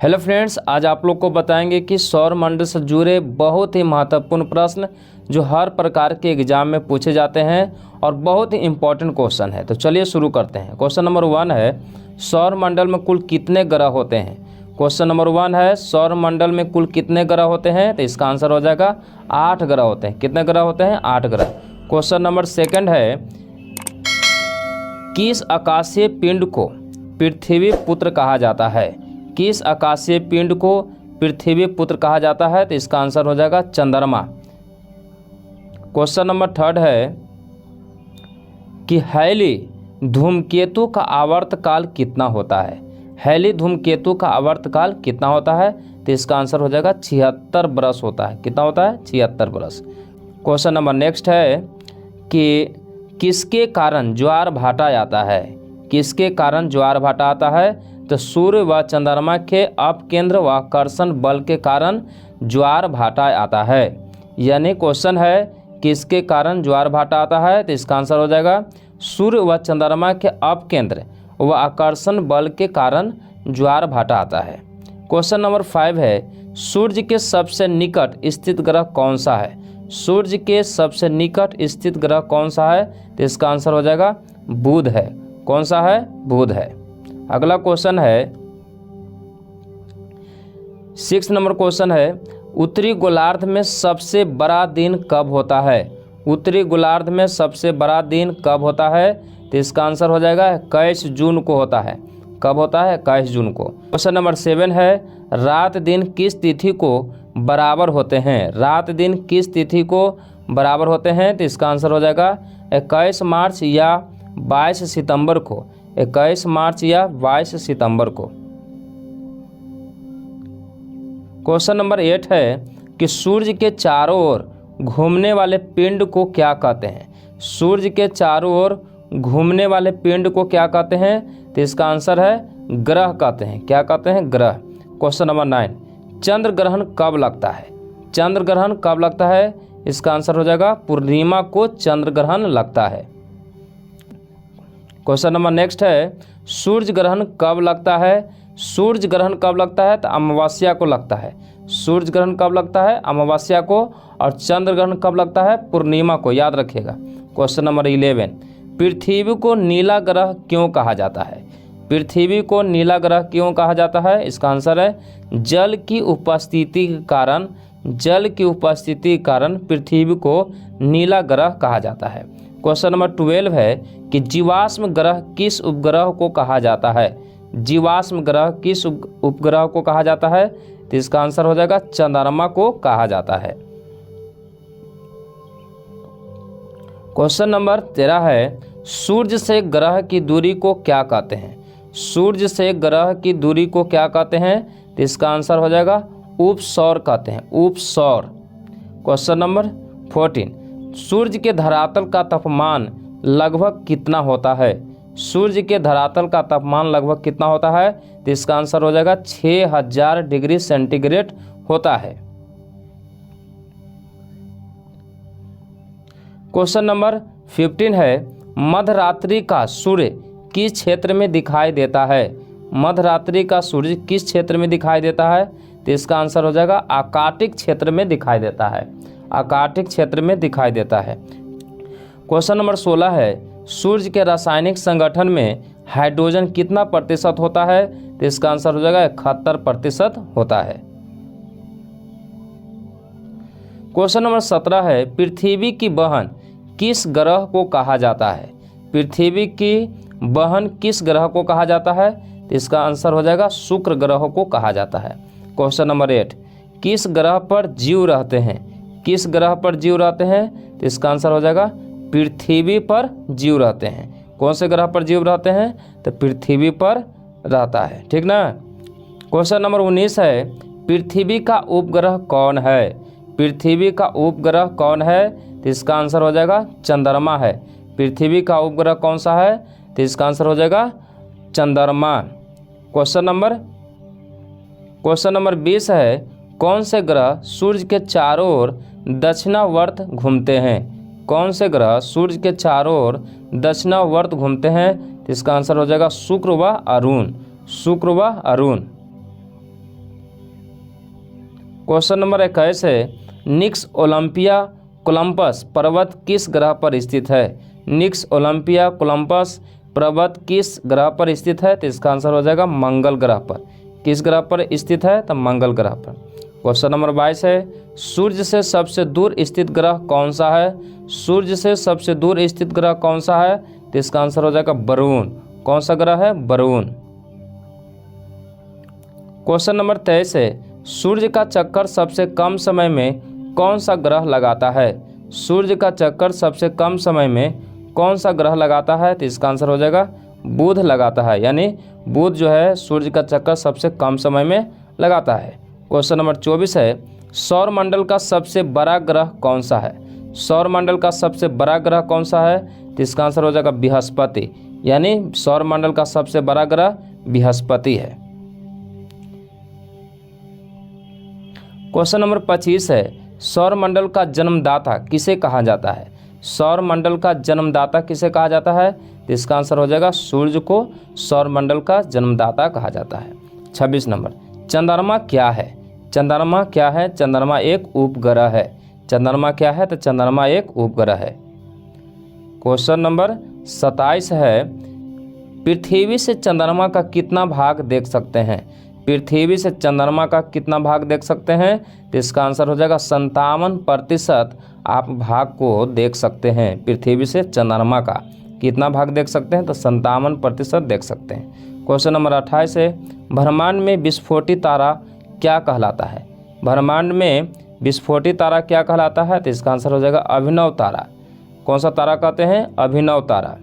Hello friends, आज आप लोग को बताएंगे कि सौर मंडल से जुड़े बहुत ही महत्वपूर्ण प्रश्न जो हर प्रकार के एग्जाम में पूछे जाते हैं और बहुत ही इम्पोर्टेंट क्वेश्चन है। तो चलिए शुरू करते हैं। क्वेश्चन नंबर 1 है, सौर मंडल में कुल कितने ग्रह होते हैं। क्वेश्चन नंबर 1 है, सौर मंडल में कुल कितने ग्रह होते हैं। तो इसका आंसर हो जाएगा 8 ग्रह होते हैं। कितने ग्रह होते हैं? 8 ग्रह। क्वेश्चन नंबर 2 है, किस आकाशीय पिंड को पृथ्वी पुत्र कहा जाता है। किस आकाशीय पिंड को पृथ्वी पुत्र कहा जाता है। तो इसका आंसर हो जाएगा चंद्रमा। क्वेश्चन नंबर 3 है कि हैली धूमकेतु का आवर्तकाल कितना होता है। हैली धूमकेतु का आवर्तकाल कितना होता है। तो इसका आंसर हो जाएगा 76 बरस होता है। कितना होता है? 76 बरस। क्वेश्चन नंबर नेक्स्ट है कि किसके कारण ज्वार भाटा आता है। किसके कारण ज्वार भाटा आता है। तो सूर्य व चंद्रमा के अपकेंद्र व आकर्षण बल के कारण ज्वार भाटा आता है। यानी क्वेश्चन है किसके कारण ज्वार भाटा आता है। तो इसका आंसर हो जाएगा सूर्य व चंद्रमा के अपकेंद्र व आकर्षण बल के कारण ज्वार भाटा आता है। क्वेश्चन नंबर 5 है, सूर्य के सबसे निकट स्थित ग्रह कौन सा है। सूर्य के सबसे निकट स्थित ग्रह कौन सा है। तो इसका आंसर हो जाएगा बुध है। कौन सा है? बुध है। अगला क्वेश्चन है 6 नंबर क्वेश्चन है, उत्तरी गोलार्ध में सबसे बड़ा दिन कब होता है। उत्तरी गोलार्ध में सबसे बड़ा दिन कब होता है। तो इसका आंसर हो जाएगा 21 जून को होता है। कब होता है? 21 जून को। क्वेश्चन नंबर 7 है, रात दिन किस तिथि को बराबर होते हैं। रात दिन किस तिथि को बराबर होते हैं। तो इसका आंसर हो जाएगा 21 मार्च या 22 सितंबर को। 21 मार्च या 22 सितंबर को। क्वेश्चन नंबर 8 है कि सूर्य के चारों ओर घूमने वाले पिंड को क्या कहते हैं। सूर्य के चारों ओर घूमने वाले पिंड को क्या कहते हैं। तो इसका आंसर है ग्रह कहते हैं। क्या कहते हैं? ग्रह। क्वेश्चन नंबर 9, चंद्र ग्रहण कब लगता है। चंद्र ग्रहण कब लगता है। इसका आंसर हो जाएगा पूर्णिमा को चंद्र ग्रहण लगता है। क्वेश्चन नंबर नेक्स्ट है, सूर्य ग्रहण कब लगता है। सूर्य ग्रहण कब लगता है। तो अमावस्या को लगता है। सूर्य ग्रहण कब लगता है? अमावस्या को। और चंद्र ग्रहण कब लगता है? पूर्णिमा को। याद रखिएगा। क्वेश्चन नंबर 11, पृथ्वी को नीला ग्रह क्यों कहा जाता है। पृथ्वी को नीला ग्रह क्यों कहा जाता है। इसका आंसर है जल की उपस्थिति के कारण। जल की उपस्थिति के कारण पृथ्वी को नीला ग्रह कहा जाता है। क्वेश्चन नंबर 12 है कि जीवाश्म ग्रह किस उपग्रह को कहा जाता है। जीवाश्म ग्रह किस उपग्रह को कहा जाता है। तो इसका आंसर हो जाएगा चंद्रमा को कहा जाता है। क्वेश्चन नंबर 13 है, सूर्य से ग्रह की दूरी को क्या कहते हैं। सूर्य से ग्रह की दूरी को क्या कहते हैं। तो इसका आंसर हो जाएगा उपसौर कहते हैं। उपसौर। क्वेश्चन नंबर 14, सूर्य के धरातल का तापमान लगभग कितना होता है। सूर्य के धरातल का तापमान लगभग कितना होता है। तो इसका आंसर हो जाएगा 6000 डिग्री सेंटीग्रेड होता है। क्वेश्चन नंबर 15 है, मध्यरात्रि का सूर्य किस क्षेत्र में दिखाई देता है। मध्यरात्रि का सूर्य किस क्षेत्र में दिखाई देता है। तो इसका आंसर हो जाएगा आर्कटिक क्षेत्र में दिखाई देता है। आर्कटिक क्षेत्र में दिखाई देता है। क्वेश्चन नंबर 16 है, सूर्य के रासायनिक संगठन में हाइड्रोजन कितना प्रतिशत होता है। तो इसका आंसर हो जाएगा 71% होता है। क्वेश्चन नंबर 17 है, पृथ्वी की बहन किस ग्रह को कहा जाता है। पृथ्वी की बहन किस ग्रह को कहा जाता है। तो इसका आंसर हो जाएगा शुक्र ग्रह को कहा जाता है। क्वेश्चन नंबर 8, किस ग्रह पर जीव रहते हैं। किस ग्रह पर जीव रहते हैं। तो इसका आंसर हो जाएगा पृथ्वी पर जीव रहते हैं। कौन से ग्रह पर जीव रहते हैं। तो पृथ्वी पर रहता है। ठीक ना। क्वेश्चन नंबर 19 है, पृथ्वी का उपग्रह कौन है। पृथ्वी का उपग्रह कौन है। तो इसका आंसर हो जाएगा चंद्रमा है। पृथ्वी का उपग्रह कौन सा है। तो इसका आंसर हो जाएगा चंद्रमा। क्वेश्चन नंबर 20 है, कौन से ग्रह सूर्य के चारों ओर दक्षिणावर्त घूमते हैं। कौन से ग्रह सूर्य के चारों ओर दक्षिणावर्त घूमते हैं। तो इसका आंसर हो जाएगा शुक्र व अरुण। शुक्र व अरुण। क्वेश्चन नंबर 21 है, निक्स ओलंपिया कोलंबस पर्वत किस ग्रह पर स्थित है? निक्स ओलंपिया कोलंबस पर्वत किस ग्रह पर स्थित है? तो इसका आंसर हो जाएगा मंगल ग्रह पर। किस ग्रह पर स्थित है? तो मंगल ग्रह पर। क्वेश्चन नंबर 22 है, सूर्य से सबसे दूर स्थित ग्रह कौन सा है? सूर्य से सबसे दूर स्थित ग्रह कौन सा है? तो इसका आंसर हो जाएगा वरुण। कौन सा ग्रह है? वरुण। क्वेश्चन नंबर 23 है, सूर्य का चक्कर सबसे कम समय में कौन सा ग्रह लगाता है? सूर्य का चक्कर सबसे कम समय में कौन सा ग्रह लगाता है? तो इसका आंसर हो जाएगा बुध लगाता है। यानी बुध जो है सूर्य का चक्कर सबसे कम समय में लगाता है। क्वेश्चन नंबर 24 है, सौर मंडल का सबसे बड़ा ग्रह कौन सा है? सौर मंडल का सबसे बड़ा ग्रह कौन सा है? तो इसका आंसर हो जाएगा बृहस्पति। यानी सौर मंडल का सबसे बड़ा ग्रह बृहस्पति है। क्वेश्चन नंबर 25 है, सौर मंडल का जन्मदाता किसे कहा जाता है? सौर मंडल का जन्मदाता किसे कहा जाता है? तो इसका आंसर हो जाएगा सूर्य को सौर मंडल का जन्मदाता कहा जाता है। 26 नंबर, चंद्रमा क्या है? चंद्रमा क्या है? चंद्रमा एक उपग्रह है। चंद्रमा क्या है? तो चंद्रमा एक उपग्रह है। क्वेश्चन नंबर 27 है, पृथ्वी से चंद्रमा का कितना भाग देख सकते हैं? पृथ्वी से चंद्रमा का कितना भाग देख सकते हैं? तो इसका आंसर हो जाएगा 57% आप भाग को देख सकते हैं। पृथ्वी से चंद्रमा का कितना भाग देख सकते हैं? तो 57% देख सकते हैं। क्वेश्चन नंबर 28 है, ब्रह्मांड में विस्फोटित तारा क्या कहलाता है? ब्रह्मांड में विस्फोटित तारा क्या कहलाता है? तो इसका आंसर हो जाएगा अभिनव तारा। कौन सा तारा कहते हैं? अभिनव तारा।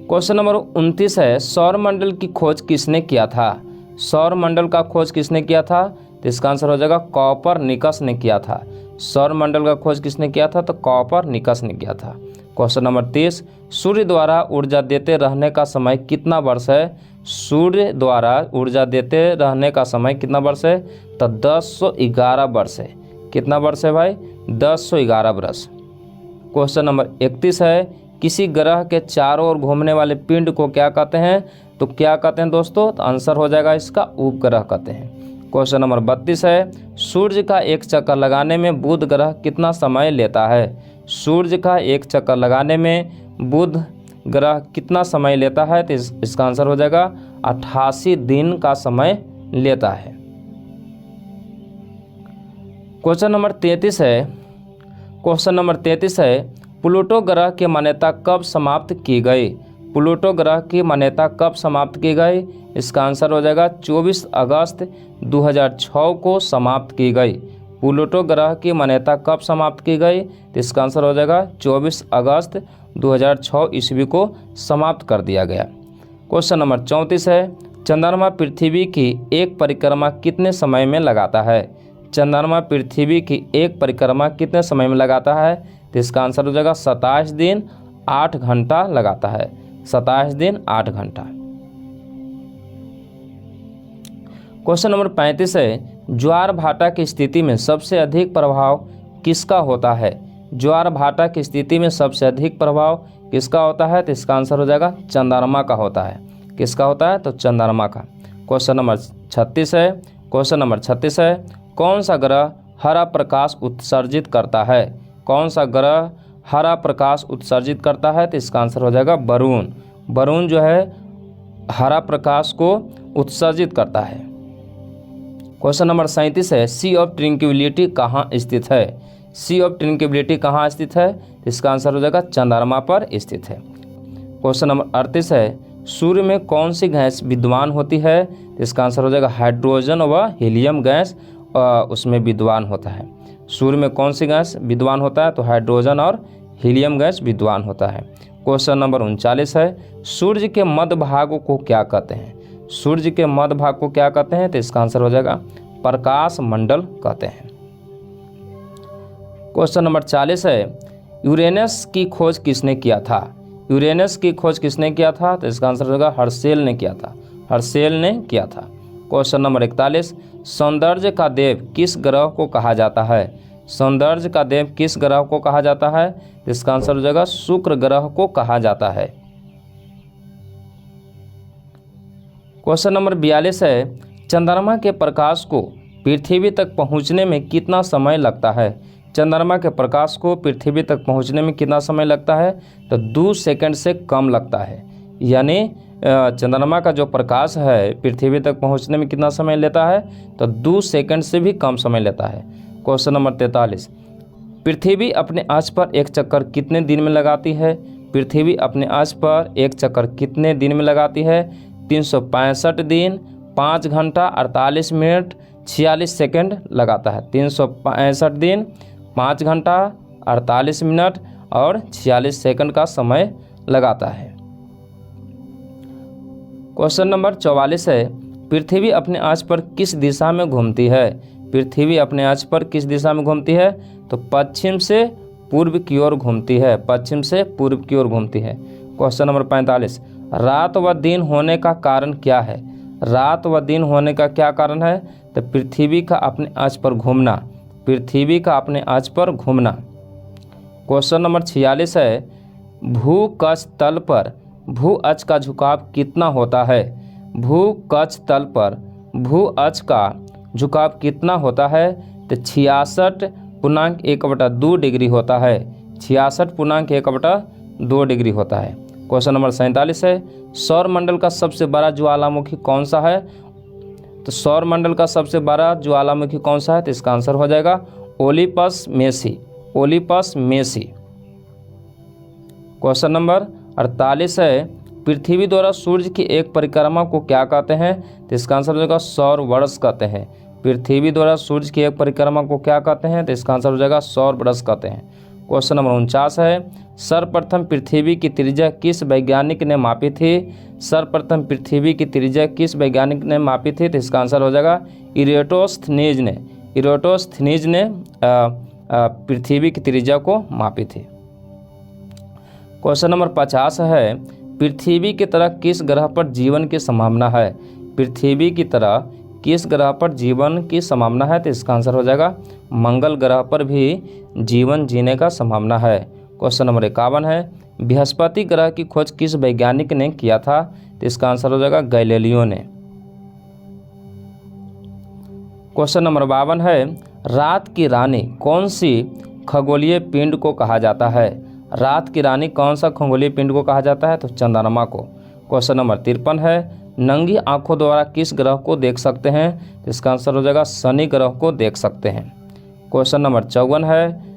क्वेश्चन नंबर 29 है, सौर मंडल की खोज किसने किया था? सौर मंडल का खोज किसने किया था? तो इसका आंसर हो जाएगा कॉपरनिकस ने किया था। सौर मंडल का खोज किसने किया था? तो कॉपरनिकस ने किया था। क्वेश्चन नंबर 30, सूर्य द्वारा ऊर्जा देते रहने का समय कितना वर्ष है? सूर्य द्वारा ऊर्जा देते रहने का समय कितना वर्ष है? तो 1011 वर्ष है। कितना वर्ष है भाई? 1011 वर्ष। क्वेश्चन नंबर 31 है, किसी ग्रह के चारों ओर घूमने वाले पिंड को क्या कहते हैं? तो क्या कहते हैं दोस्तों? तो आंसर हो जाएगा इसका उपग्रह कहते हैं। क्वेश्चन नंबर 32 है, सूर्य का एक चक्कर लगाने में बुध ग्रह कितना समय लेता है? सूर्य का एक चक्कर लगाने में बुध ग्रह कितना समय लेता है? तो इसका आंसर हो जाएगा 88 दिन का समय लेता है। क्वेश्चन नंबर 33 है, क्वेश्चन नंबर 33 है, प्लूटो ग्रह की मान्यता कब समाप्त की गई? प्लूटो ग्रह की मान्यता कब समाप्त की गई? इसका आंसर हो जाएगा 24 अगस्त 2006 को समाप्त की गई। प्लूटो ग्रह की मान्यता कब समाप्त की गई? तो इसका आंसर हो जाएगा 24 अगस्त 2006 ईस्वी को समाप्त कर दिया गया। क्वेश्चन नंबर 34 है, चंद्रमा पृथ्वी की एक परिक्रमा कितने समय में लगाता है? चंद्रमा पृथ्वी की एक परिक्रमा कितने समय में लगाता है? तो इसका आंसर हो जाएगा 27 दिन 8 घंटा लगाता है। 27 दिन 8 घंटा। क्वेश्चन नंबर 35 है, ज्वार भाटा की स्थिति में सबसे अधिक प्रभाव किसका होता है? ज्वार भाटा की स्थिति में सबसे अधिक प्रभाव किसका होता है? तो इसका आंसर हो जाएगा चंद्रमा का होता है। किसका होता है? तो चंद्रमा का। क्वेश्चन नंबर 36 है, क्वेश्चन नंबर 36 है, कौन सा ग्रह हरा प्रकाश उत्सर्जित करता है? कौन सा ग्रह हरा प्रकाश उत्सर्जित करता है? तो इसका आंसर हो जाएगा वरुण। वरुण जो है हरा प्रकाश को उत्सर्जित करता है। क्वेश्चन नंबर 37 है, सी ऑफ ट्रैंक्विलिटी कहाँ स्थित है? सी ऑफ ट्रैंक्विलिटी कहाँ स्थित है? तो इसका आंसर हो जाएगा चंद्रमा पर स्थित है। क्वेश्चन नंबर 38 है, सूर्य में कौन सी गैस विद्यमान होती है? तो इसका आंसर हो जाएगा हाइड्रोजन व हीलियम गैस उसमें विद्यमान होता है। सूर्य में कौन सी गैस विद्यमान होता है? तो हाइड्रोजन और हीलियम गैस विद्यमान होता है। क्वेश्चन नंबर 39 है, सूर्य के मध्य भाग को क्या कहते हैं? सूर्य के मध्य भाग को क्या कहते हैं? तो इसका आंसर हो जाएगा प्रकाश मंडल कहते हैं। क्वेश्चन नंबर 40 है, यूरेनस की खोज किसने किया था? यूरेनस की खोज किसने किया था? तो इसका आंसर होगा हर्शेल ने किया था। हर्शेल ने किया था। क्वेश्चन नंबर 41, सौंदर्य का देव किस ग्रह को कहा जाता है? सौंदर्य का देव किस ग्रह को कहा जाता है? तो इसका आंसर हो जाएगा शुक्र ग्रह को कहा जाता है। क्वेश्चन नंबर 42 है, चंद्रमा के प्रकाश को पृथ्वी तक पहुंचने में कितना समय लगता है? चंद्रमा के प्रकाश को पृथ्वी तक पहुंचने में कितना समय लगता है? तो 2 सेकंड से कम लगता है। यानी चंद्रमा का जो प्रकाश है पृथ्वी तक पहुंचने में कितना समय लेता है? तो 2 सेकंड से भी कम समय लेता है। क्वेश्चन नंबर 43, पृथ्वी अपने अक्ष पर एक चक्कर कितने दिन में लगाती है? पृथ्वी अपने अक्ष पर एक चक्कर कितने दिन में लगाती है? 365 दिन, 5 घंटा 48 मिनट 46 सेकंड लगाता है। 365 दिन, 5 घंटा 48 मिनट और 46 सेकंड का समय लगाता है। क्वेश्चन नंबर 44 है, पृथ्वी अपने अक्ष पर किस दिशा में घूमती है? पृथ्वी अपने अक्ष पर किस दिशा में घूमती है? तो पश्चिम से पूर्व की ओर घूमती है। पश्चिम से पूर्व की ओर घूमती है। क्वेश्चन नंबर 45, रात व दिन होने का कारण क्या है? रात व दिन होने का क्या कारण है? तो पृथ्वी का अपने अक्ष पर घूमना। पृथ्वी का अपने अक्ष पर घूमना। क्वेश्चन नंबर 46 है, भूकक्ष तल पर भू अक्ष का झुकाव कितना होता है? भूकक्ष तल पर भू अक्ष का झुकाव कितना होता है? तो 66.1/2 डिग्री होता है। 66.1/2 डिग्री होता है। क्वेश्चन नंबर 47 है, सौर मंडल का सबसे बड़ा ज्वालामुखी कौन सा है? तो सौर मंडल का सबसे बड़ा ज्वालामुखी कौन सा है? तो इसका आंसर हो जाएगा Olympus Messi. Olympus Messi. Question number 48 है, पृथ्वी द्वारा सूर्य की एक परिक्रमा को क्या कहते हैं? तो इसका आंसर हो जाएगा सौर वर्ष कहते हैं। पृथ्वी द्वारा सूर्य की एक परिक्रमा को क्या कहते हैं? तो इसका आंसर हो जाएगा सौर वर्ष कहते हैं। क्वेश्चन नंबर 49 है, सर्वप्रथम पृथ्वी की त्रिज्या किस वैज्ञानिक ने मापी थी? सर्वप्रथम पृथ्वी की त्रिज्या किस वैज्ञानिक ने मापी थी? तो इसका आंसर हो जाएगा इरेटोस्थनीज ने। इरेटोस्थनीज ने पृथ्वी की त्रिज्या को मापी थी। क्वेश्चन नंबर 50 है, पृथ्वी की तरह किस ग्रह पर जीवन की संभावना है? पृथ्वी की तरह किस ग्रह पर जीवन की संभावना है? तो इसका आंसर हो जाएगा मंगल ग्रह पर भी जीवन जीने का संभावना है। क्वेश्चन नंबर 51 है, बृहस्पति ग्रह की खोज किस वैज्ञानिक ने किया था? तो इसका आंसर हो जाएगा गैलीलियो ने। क्वेश्चन नंबर 52 है, रात की रानी कौन सी खगोलीय पिंड को कहा जाता है? रात की रानी कौन सा खगोलीय पिंड को कहा जाता है? तो चंद्रमा को। क्वेश्चन नंबर 53 है, नंगी आंखों द्वारा किस ग्रह को देख सकते हैं? तो इसका आंसर हो जाएगा शनि ग्रह को देख सकते हैं। क्वेश्चन नंबर 54 है,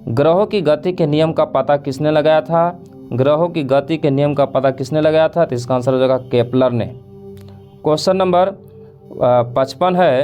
ग्रहों की गति के नियम का पता किसने लगाया था? ग्रहों की गति के नियम का पता किसने लगाया था? तो इसका आंसर हो जाएगा केपलर ने। क्वेश्चन नंबर 55 है,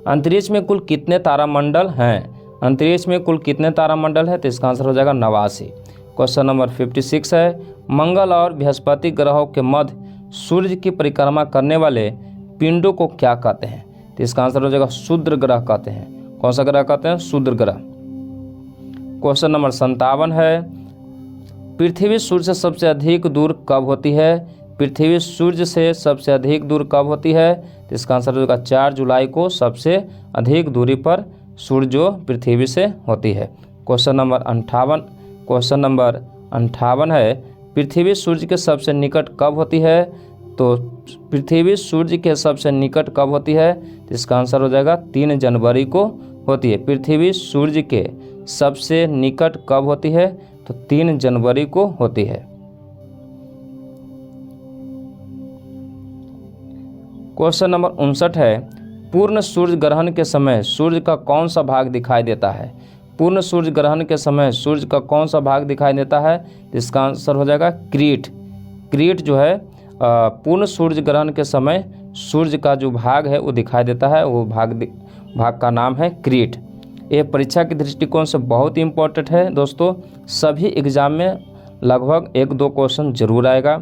अंतरिक्ष में कुल कितने तारामंडल हैं? अंतरिक्ष में कुल कितने तारामंडल है? तो इसका आंसर हो जाएगा 89। क्वेश्चन नंबर 56 है, मंगल और बृहस्पति ग्रहों के मध्य सूर्य की परिक्रमा करने वाले पिंडों को क्या कहते हैं? तो इसका आंसर हो जाएगा क्षुद्र ग्रह कहते हैं। कौन सा ग्रह कहते हैं? क्षुद्र ग्रह। क्वेश्चन नंबर 57 है, पृथ्वी सूर्य से सबसे अधिक दूर कब होती है? पृथ्वी सूर्य से सबसे अधिक दूर कब होती है? तो इसका आंसर हो जाएगा 4 जुलाई को सबसे अधिक दूरी पर सूर्य जो पृथ्वी से होती है। क्वेश्चन नंबर 58 है, पृथ्वी सूर्य के सबसे निकट कब होती है? तो पृथ्वी सूर्य के सबसे निकट कब होती है? तो इसका आंसर हो जाएगा 3 जनवरी को होती है। पृथ्वी सूर्य के सबसे निकट कब होती है? तो 3 जनवरी को होती है। क्वेश्चन नंबर 59 है, पूर्ण सूर्य ग्रहण के समय सूर्य का कौन सा भाग दिखाई देता है? पूर्ण सूर्य ग्रहण के समय सूर्य का कौन सा भाग दिखाई देता है? इसका आंसर हो जाएगा क्रीट। क्रीट जो है पूर्ण सूर्य ग्रहण के समय सूर्य का जो भाग है वो दिखाई देता है, वो भाग का नाम है क्रीट। ये परीक्षा के दृष्टिकोण से बहुत ही इम्पोर्टेंट है दोस्तों। सभी एग्जाम में लगभग 1-2 क्वेश्चन जरूर आएगा।